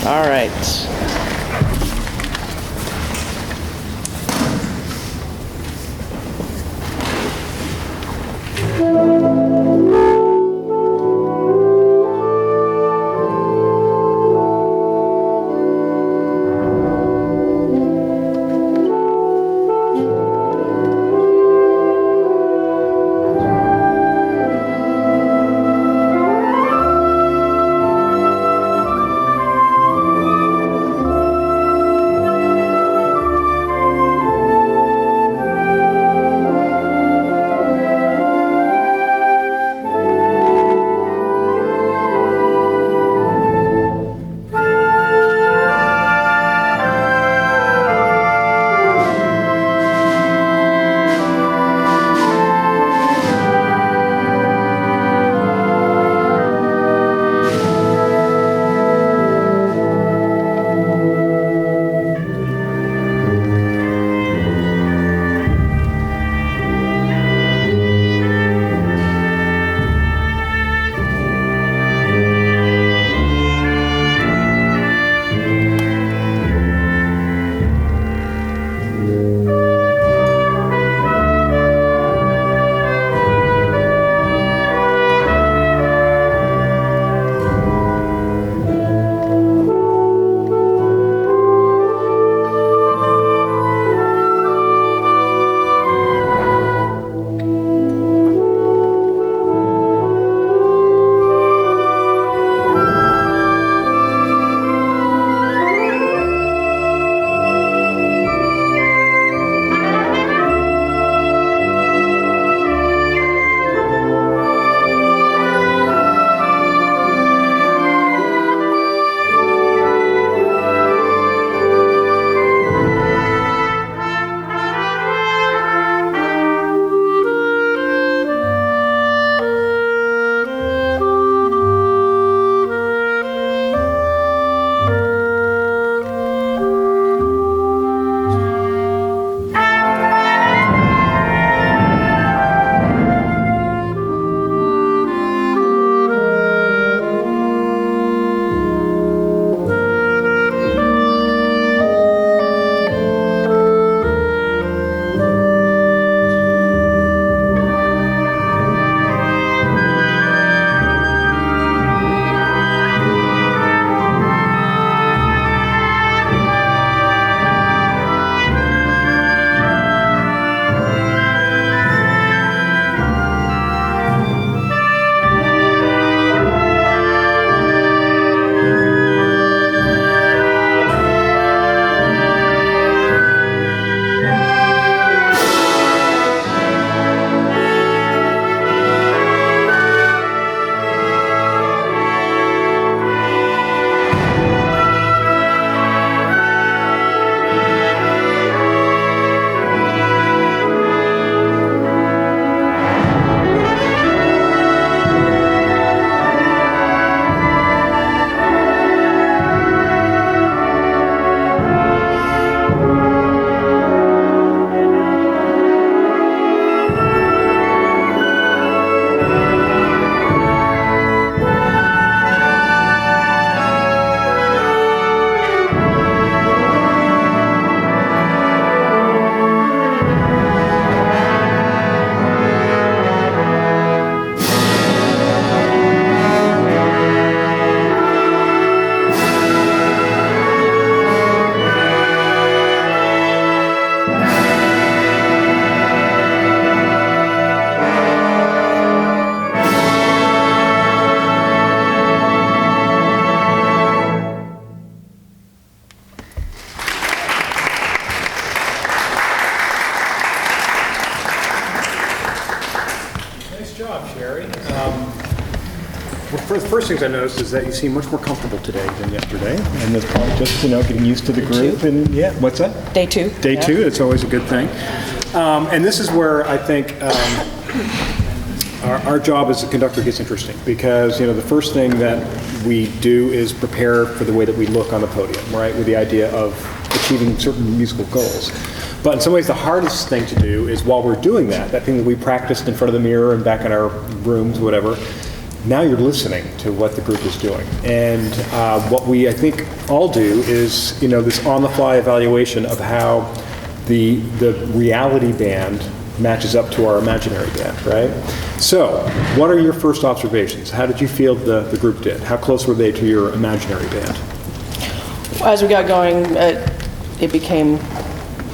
All right. job, Sheri. One of the first things I noticed is that you seem much more comfortable today than yesterday, and that's probably just, getting used to the group. And yeah, what's that? Day two. Day two, it's always a good thing. And this is where I think our job as a conductor gets interesting, because the first thing that we do is prepare for the way that we look on the podium, right, with the idea of achieving certain musical goals. But in some ways, the hardest thing to do is while we're doing that thing that we practiced in front of the mirror and back in our rooms, whatever, now you're listening to what the group is doing. And what we, I think, all do is, this on-the-fly evaluation of how the reality band matches up to our imaginary band, right? So, what are your first observations? How did you feel the group did? How close were they to your imaginary band? As we got going, it became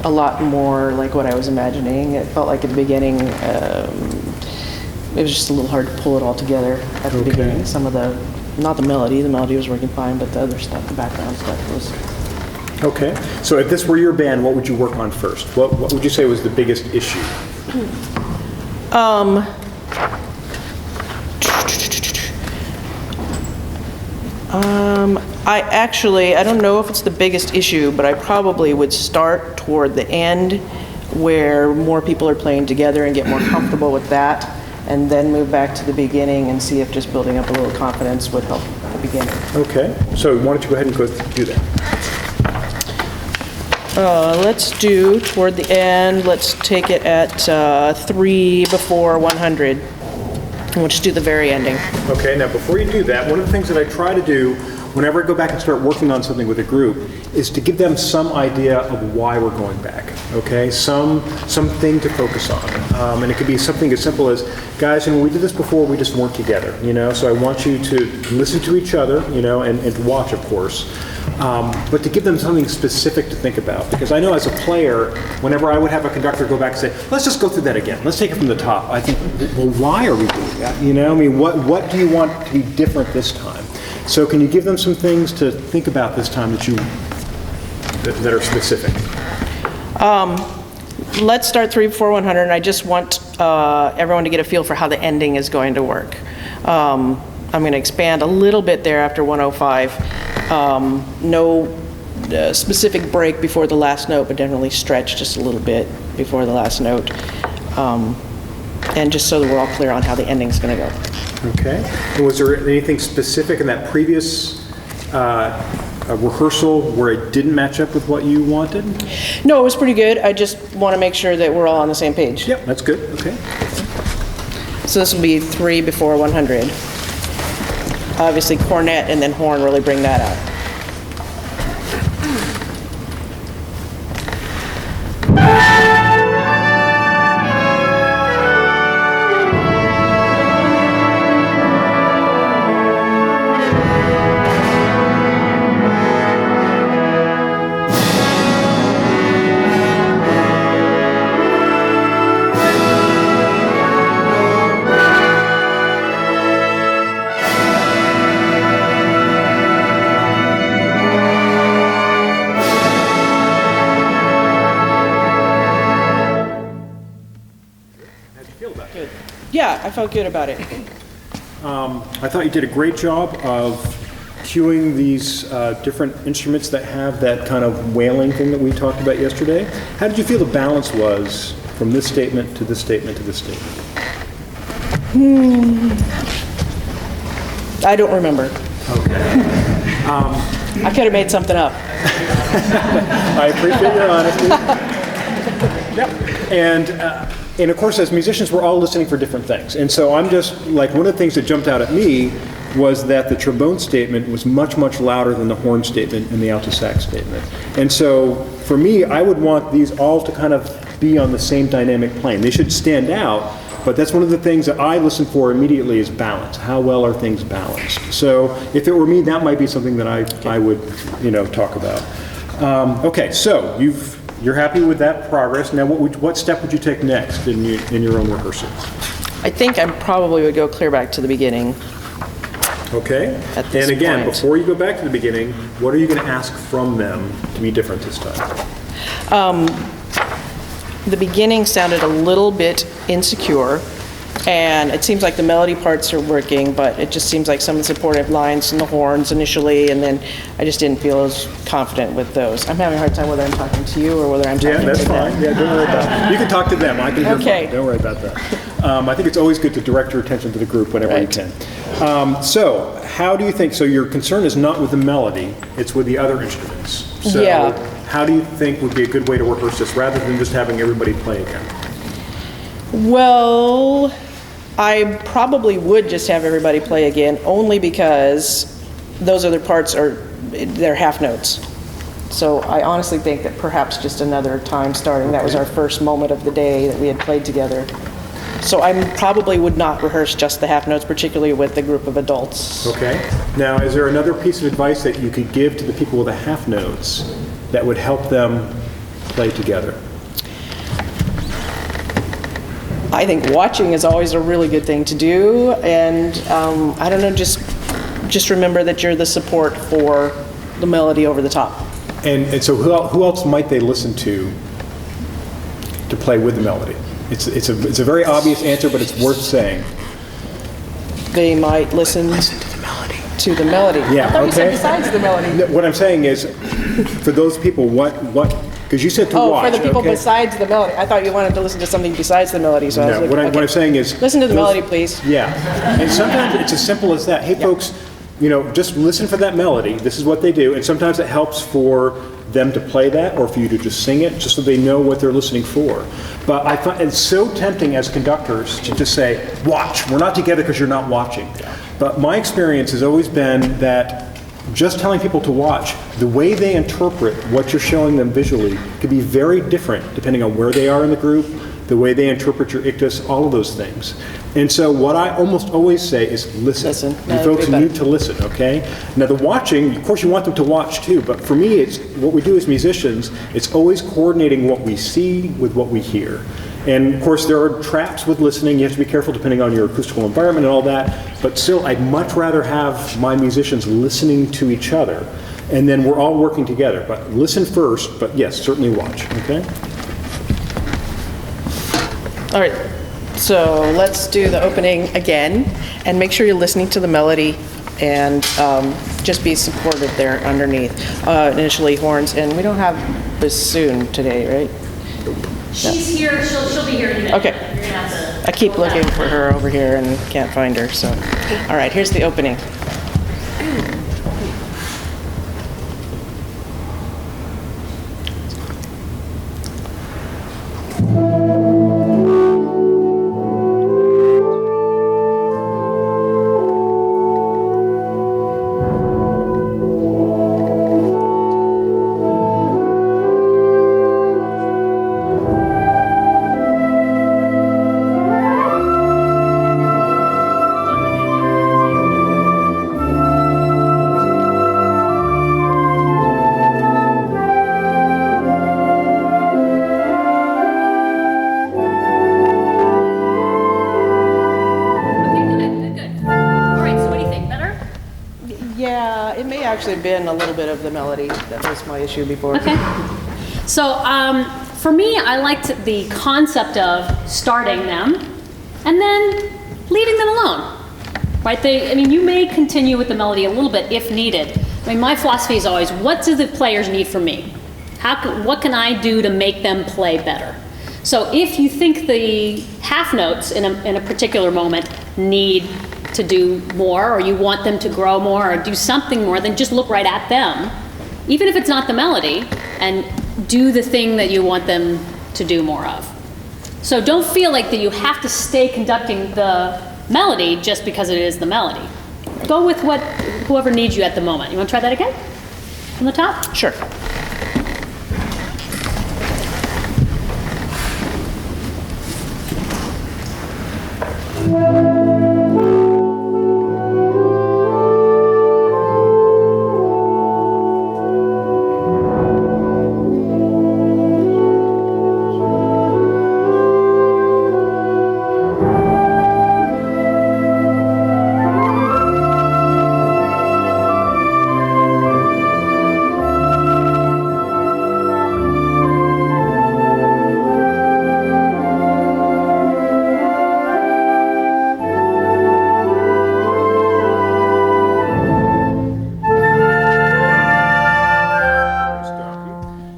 a lot more like what I was imagining. It felt like at the beginning, it was just a little hard to pull it all together at the beginning. Some of not the melody was working fine, but the other stuff, the background stuff was. Okay, so if this were your band, what would you work on first? What would you say was the biggest issue? I don't know if it's the biggest issue, but I probably would start toward the end where more people are playing together and get more comfortable with that, and then move back to the beginning and see if just building up a little confidence would help at the beginning. Okay, so why don't you go ahead and go do that? Let's do toward the end, let's take it at 3 before 100. And we'll just do the very ending. Okay, now before you do that, one of the things that I try to do whenever I go back and start working on something with a group is to give them some idea of why we're going back, okay? Something to focus on. And it could be something as simple as, guys, when we did this before, we just weren't together, so I want you to listen to each other, and watch, of course. But to give them something specific to think about. Because I know as a player, whenever I would have a conductor go back and say, let's just go through that again. Let's take it from the top. I think, well, why are we doing that? What do you want to be different this time? So can you give them some things to think about this time that are specific? Let's start 3 before 100, and I just want everyone to get a feel for how the ending is going to work. I'm going to expand a little bit there after 105. No specific break before the last note, but generally stretch just a little bit before the last note. And just so that we're all clear on how the ending is going to go. Okay. And was there anything specific in that previous rehearsal where it didn't match up with what you wanted? No, it was pretty good. I just want to make sure that we're all on the same page. Yep, that's good. Okay. So this will be 3 before 100. Obviously, cornet and then horn really bring that out. Yeah, I felt good about it. I thought you did a great job of cueing these different instruments that have that kind of wailing thing that we talked about yesterday. How did you feel the balance was from this statement to this statement to this statement? I don't remember. Okay. I could have made something up. I appreciate your honesty. Yep. And of course, as musicians, we're all listening for different things. And so I'm just, like, one of the things that jumped out at me was that the trombone statement was much, much louder than the horn statement and the alto sax statement. And so for me, I would want these all to kind of be on the same dynamic plane. They should stand out, but that's one of the things that I listen for immediately is balance. How well are things balanced? So if it were me, that might be something that I would, talk about. Okay, so you're happy with that progress. Now, what step would you take next in your own rehearsal? I think I probably would go clear back to the beginning. Okay. And again, before you go back to the beginning, what are you going to ask from them to be different this time? The beginning sounded a little bit insecure, and it seems like the melody parts are working, but it just seems like some of the supportive lines and the horns initially, and then I just didn't feel as confident with those. I'm having a hard time whether I'm talking to you or whether I'm talking to them. Yeah, that's fine. Yeah, don't worry about it. You can talk to them. I can hear okay. Don't worry about that. I think it's always good to direct your attention to the group whenever you can. So how do you think, so your concern is not with the melody, it's with the other instruments. So yeah. How do you think would be a good way to rehearse this rather than just having everybody play again? Well, I probably would just have everybody play again, only because those other parts they're half notes. So I honestly think that perhaps just another time starting, that was our first moment of the day that we had played together. So I probably would not rehearse just the half notes, particularly with the group of adults. Okay. Now, is there another piece of advice that you could give to the people with the half notes that would help them play together? I think watching is always a really good thing to do, and I don't know, just remember that you're the support for the melody over the top. And so who else might they listen to play with the melody? It's a very obvious answer, but it's worth saying. They might listen to the melody. Yeah, I thought you said okay. besides the melody. No, what I'm saying is, for those people, what, because you said to watch, Oh, for the people okay? besides the melody. I thought you wanted to listen to something besides the melody, so I was No, like, what okay. I'm saying is... Listen to the those- melody, please. Yeah, and sometimes it's as simple as that. Hey, folks, just listen for that melody. This is what they do, and sometimes it helps for them to play that, or for you to just sing it, just so they know what they're listening for. But I find it's so tempting as conductors to just say, watch. We're not together because you're not watching. But my experience has always been that just telling people to watch, the way they interpret what you're showing them visually could be very different depending on where they are in the group, the way they interpret your ictus, all of those things. And so what I almost always say is listen. Listen. You That'd folks be better. need to listen, okay? Now the watching, of course you want them to watch too, but for me, it's what we do as musicians, it's always coordinating what we see with what we hear. And of course there are traps with listening, you have to be careful depending on your acoustical environment and all that, but still I'd much rather have my musicians listening to each other, and then we're all working together. But listen first, but yes, certainly watch, okay? All right, so let's do the opening again, and make sure you're listening to the melody, and just be supportive there underneath. Initially horns, and we don't have bassoon today, right? She's here, she'll be here in a minute. Okay. You're gonna have to I keep go back. looking for her over here and can't find her, so. All right, here's the opening. Okay, good. All right, so what do you think, better? Yeah, it may actually have been a little bit of the melody. That was my issue before. Okay. So for me, I liked the concept of starting them and then leaving them alone. Right? You may continue with the melody a little bit if needed. My philosophy is always, what do the players need from me? What can I do to make them play better? So if you think the half notes in a particular moment need to do more, or you want them to grow more or do something more, then just look right at them, even if it's not the melody, and do the thing that you want them to do more of. So don't feel like that you have to stay conducting the melody just because it is the melody. Go with whoever needs you at the moment. You want to try that again? From the top? Sure.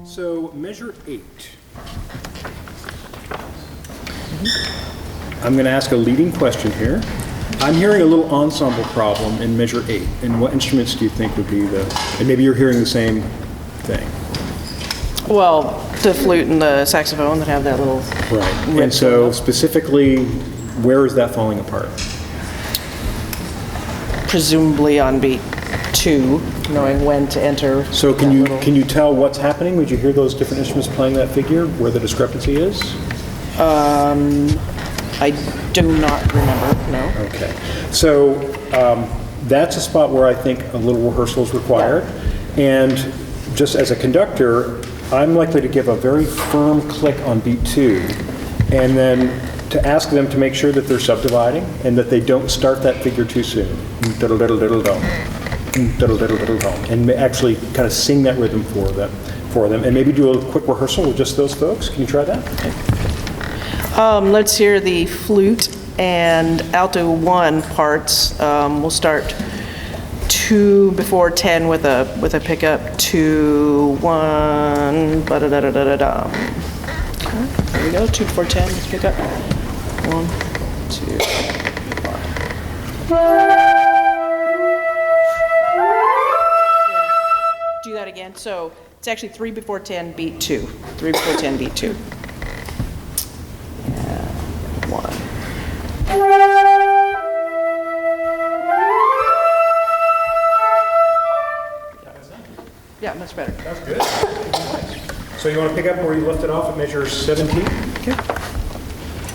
So measure 8. I'm going to ask a leading question here. I'm hearing a little ensemble problem in measure 8. And what instruments do you think would be and maybe you're hearing the same thing. Well, the flute and the saxophone that have that little... Right. rip And so to them. specifically, Where is that falling apart? Presumably on beat 2, knowing when to enter. So that little- can you tell what's happening? Would you hear those different instruments playing that figure, where the discrepancy is? I do not remember, no. Okay. So that's a spot where I think a little rehearsal is required. And just as a conductor, I'm likely to give a very firm click on beat 2, and then to ask them to make sure that they're subdividing and that they don't start that figure too soon. And actually kind of sing that rhythm for them, and maybe do a quick rehearsal with just those folks. Can you try that? Let's hear the flute and alto 1 parts. We'll start 2 before 10 with a pickup, 2, 1, ba-da-da-da-da-da-da. Okay, there we go, 2 before 10 with pickup. 1, 2, 5. Do that again. So it's actually 3 before 10, beat 2. 3 before 10, beat 2. 1. Yeah, much better. That's good. So you want to pick up where you left it off at measure 17? Okay.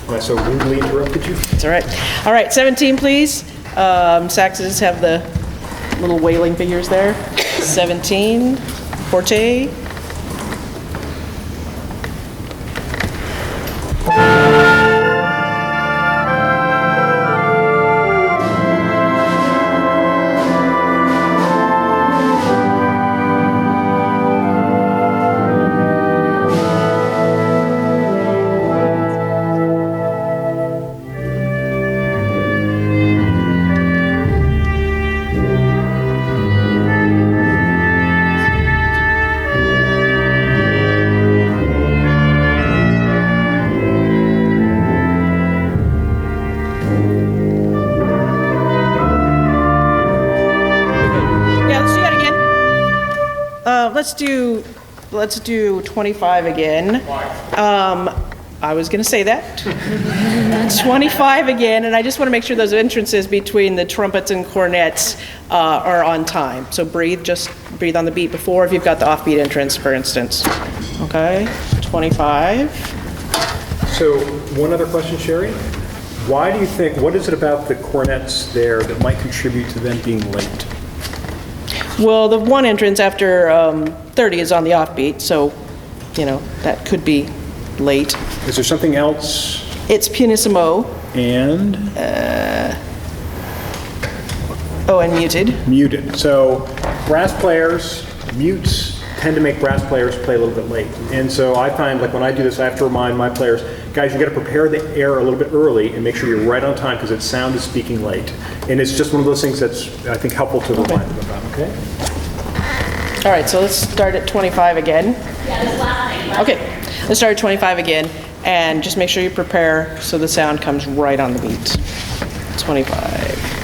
I so rudely interrupted you. It's all right. All right, 17, please. Saxes have the little wailing figures there. 17, forte. Let's do 25 again. I was going to say that. 25 again, and I just want to make sure those entrances between the trumpets and cornets are on time. So just breathe on the beat before if you've got the offbeat entrance, for instance. Okay, 25. So one other question, Sheri. Why do you think, what is it about the cornets there that might contribute to them being late? Well, the one entrance after 30 is on the offbeat, so, that could be late. Is there something else? It's pianissimo. And? And muted. Muted. So brass players, mutes tend to make brass players play a little bit late. And so I find, like when I do this, I have to remind my players, guys, you got to prepare the air a little bit early and make sure you're right on time because its sound is speaking late. And it's just one of those things that's, I think, helpful to remind them about, okay? All right, so let's start at 25 again. Yeah, this last thing, right? Okay, let's start at 25 again, and just make sure you prepare so the sound comes right on the beat. 25.